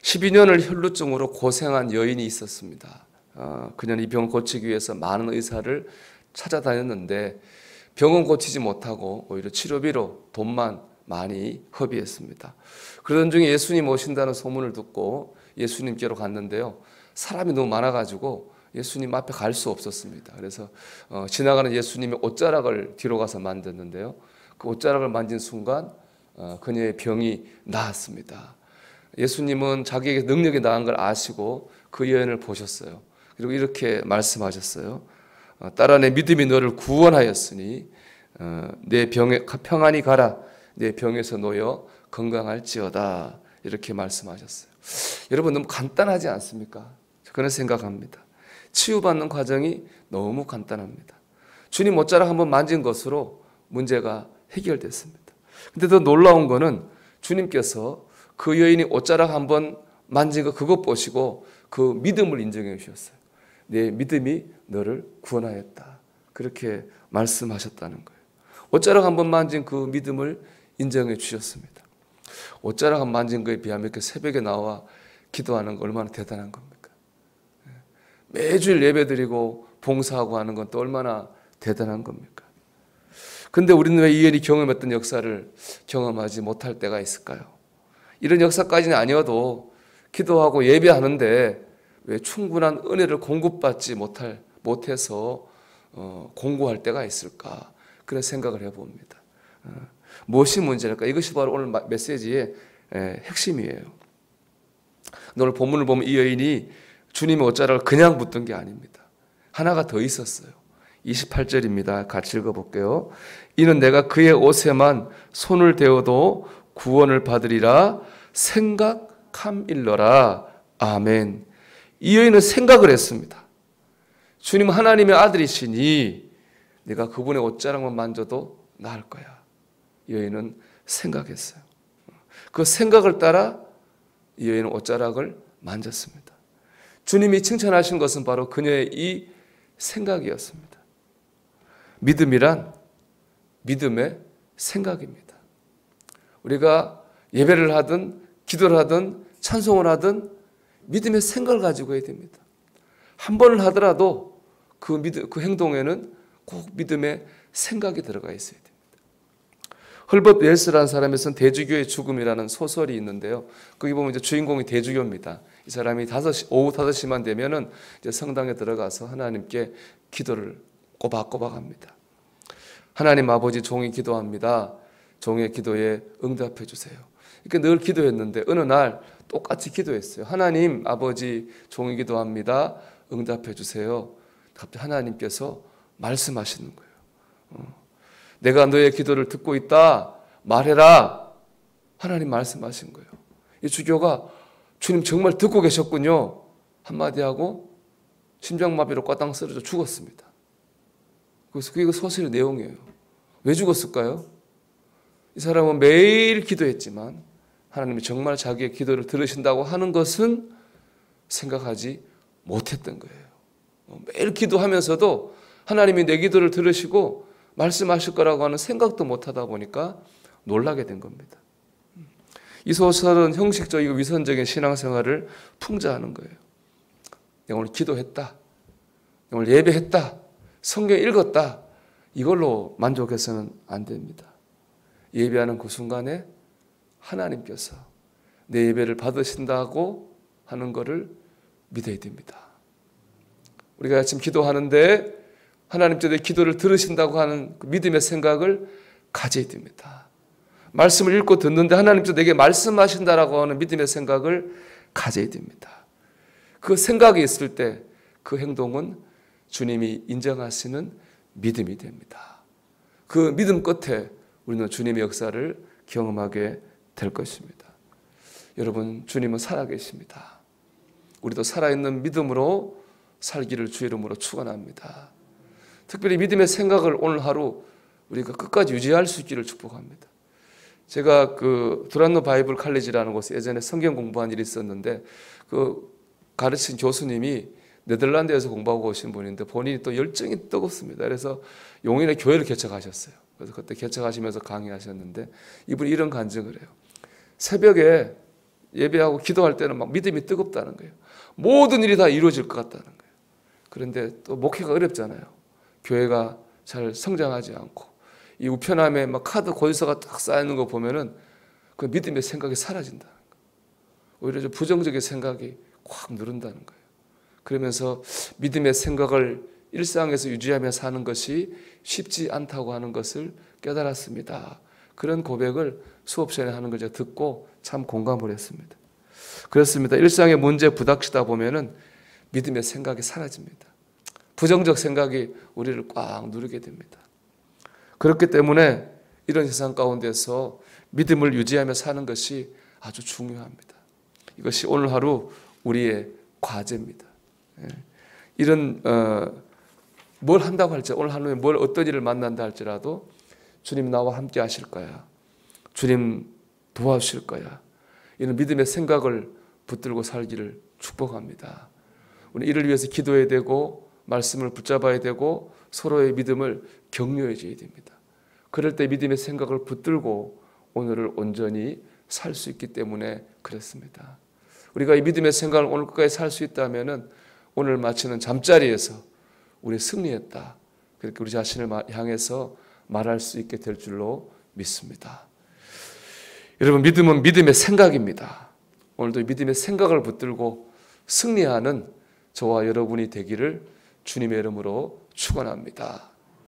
12년을 혈루증으로 고생한 여인이 있었습니다. 그녀는 이 병을 고치기 위해서 많은 의사를 찾아다녔는데 병은 고치지 못하고 오히려 치료비로 돈만 많이 허비했습니다. 그러던 중에 예수님 오신다는 소문을 듣고 예수님께로 갔는데요. 사람이 너무 많아가지고 예수님 앞에 갈 수 없었습니다. 그래서 지나가는 예수님의 옷자락을 뒤로 가서 만졌는데요. 그 옷자락을 만진 순간 그녀의 병이 나았습니다. 예수님은 자기에게 능력이 나은 걸 아시고 그 여인을 보셨어요. 그리고 이렇게 말씀하셨어요. 딸아, 내 믿음이 너를 구원하였으니 내 병에 평안히 가라. 내 병에서 놓여 건강할지어다. 이렇게 말씀하셨어요. 여러분, 너무 간단하지 않습니까? 그런 생각합니다. 치유받는 과정이 너무 간단합니다. 주님 옷자락 한번 만진 것으로 문제가 해결됐습니다. 근데 더 놀라운 거는 주님께서 그 여인이 옷자락 한번 만진 거 그것 보시고 그 믿음을 인정해 주셨어요. 내 믿음이 너를 구원하였다. 그렇게 말씀하셨다는 거예요. 옷자락 한번 만진 그 믿음을 인정해 주셨습니다. 옷자락 한번 만진 거에 비하면 이렇게 새벽에 나와 기도하는 거 얼마나 대단한 겁니까? 매주일 예배드리고 봉사하고 하는 건 또 얼마나 대단한 겁니까? 근데 우리는 왜 이 여인이 경험했던 역사를 경험하지 못할 때가 있을까요? 이런 역사까지는 아니어도 기도하고 예배하는데 왜 충분한 은혜를 공급받지 못해서 공고할 때가 있을까? 그런 생각을 해봅니다. 무엇이 문제일까? 이것이 바로 오늘 메시지의 핵심이에요. 오늘 본문을 보면 이 여인이 주님의 옷자락을 그냥 붙든 게 아닙니다. 하나가 더 있었어요. 28절입니다. 같이 읽어볼게요. 이는 내가 그의 옷에만 손을 대어도 구원을 받으리라 생각함일러라. 아멘. 이 여인은 생각을 했습니다. 주님 하나님의 아들이시니 내가 그분의 옷자락만 만져도 나을 거야. 이 여인은 생각했어요. 그 생각을 따라 이 여인은 옷자락을 만졌습니다. 주님이 칭찬하신 것은 바로 그녀의 이 생각이었습니다. 믿음이란 믿음의 생각입니다. 우리가 예배를 하든 기도를 하든 찬송을 하든 믿음의 생각을 가지고 해야 됩니다. 한 번을 하더라도 그 행동에는 꼭 믿음의 생각이 들어가 있어야 됩니다. 헐벗 웰스라는 사람의 쓴 대주교의 죽음이라는 소설이 있는데요. 거기 보면 이제 주인공이 대주교입니다. 이 사람이 오후 5시만 되면은 이제 성당에 들어가서 하나님께 기도를 꼬박꼬박 합니다. 하나님 아버지, 종이 기도합니다. 종의 기도에 응답해 주세요. 이렇게 늘 기도했는데 어느 날 똑같이 기도했어요. 하나님 아버지, 종이 기도합니다. 응답해 주세요. 갑자기 하나님께서 말씀하시는 거예요. 내가 너의 기도를 듣고 있다. 말해라. 하나님 말씀하신 거예요. 이 주교가 주님 정말 듣고 계셨군요. 한마디 하고 심장마비로 꽈당 쓰러져 죽었습니다. 그래서 그게 소설의 내용이에요. 왜 죽었을까요? 이 사람은 매일 기도했지만 하나님이 정말 자기의 기도를 들으신다고 하는 것은 생각하지 못했던 거예요. 매일 기도하면서도 하나님이 내 기도를 들으시고 말씀하실 거라고 하는 생각도 못하다 보니까 놀라게 된 겁니다. 이 소설은 형식적이고 위선적인 신앙생활을 풍자하는 거예요. 내가 오늘 기도했다. 오늘 예배했다. 성경 읽었다. 이걸로 만족해서는 안 됩니다. 예배하는 그 순간에 하나님께서 내 예배를 받으신다고 하는 것을 믿어야 됩니다. 우리가 아침 기도하는데 하나님께서 내 기도를 들으신다고 하는 그 믿음의 생각을 가져야 됩니다. 말씀을 읽고 듣는데 하나님께서 내게 말씀하신다라고 하는 믿음의 생각을 가져야 됩니다. 그 생각이 있을 때 그 행동은 주님이 인정하시는 믿음이 됩니다. 그 믿음 끝에 우리는 주님의 역사를 경험하게 될 것입니다. 여러분, 주님은 살아계십니다. 우리도 살아있는 믿음으로 살기를 주의 이름으로 축원합니다. 특별히 믿음의 생각을 오늘 하루 우리가 끝까지 유지할 수 있기를 축복합니다. 제가 그 두란노 바이블 칼리지라는 곳에 예전에 성경 공부한 일이 있었는데 그 가르친 교수님이 네덜란드에서 공부하고 오신 분인데 본인이 또 열정이 뜨겁습니다. 그래서 용인의 교회를 개척하셨어요. 그래서 그때 개척하시면서 강의하셨는데 이분이 이런 간증을 해요. 새벽에 예배하고 기도할 때는 막 믿음이 뜨겁다는 거예요. 모든 일이 다 이루어질 것 같다는 거예요. 그런데 또 목회가 어렵잖아요. 교회가 잘 성장하지 않고 이 우편함에 막 카드 고지서가 딱 쌓이는 거 보면은 그 믿음의 생각이 사라진다는 거예요. 오히려 좀 부정적인 생각이 확 누른다는 거예요. 그러면서 믿음의 생각을 일상에서 유지하며 사는 것이 쉽지 않다고 하는 것을 깨달았습니다. 그런 고백을 수업 시간에 하는 걸 제가 듣고 참 공감을 했습니다. 그렇습니다. 일상의 문제에 부닥치다 보면은 믿음의 생각이 사라집니다. 부정적 생각이 우리를 꽉 누르게 됩니다. 그렇기 때문에 이런 세상 가운데서 믿음을 유지하며 사는 것이 아주 중요합니다. 이것이 오늘 하루 우리의 과제입니다. 이런 뭘 한다고 할지 오늘 하루에 뭘 어떤 일을 만난다 할지라도 주님 나와 함께 하실 거야. 주님 도와주실 거야. 이런 믿음의 생각을 붙들고 살기를 축복합니다. 우리 이를 위해서 기도해야 되고 말씀을 붙잡아야 되고 서로의 믿음을 격려해 줘야 됩니다. 그럴 때 믿음의 생각을 붙들고 오늘을 온전히 살 수 있기 때문에 그렇습니다. 우리가 이 믿음의 생각을 오늘 끝까지 살 수 있다면 오늘 마치는 잠자리에서 우리 승리했다. 그렇게 우리 자신을 향해서 말할 수 있게 될 줄로 믿습니다. 여러분, 믿음은 믿음의 생각입니다. 오늘도 믿음의 생각을 붙들고 승리하는 저와 여러분이 되기를 주님의 이름으로 축원합니다.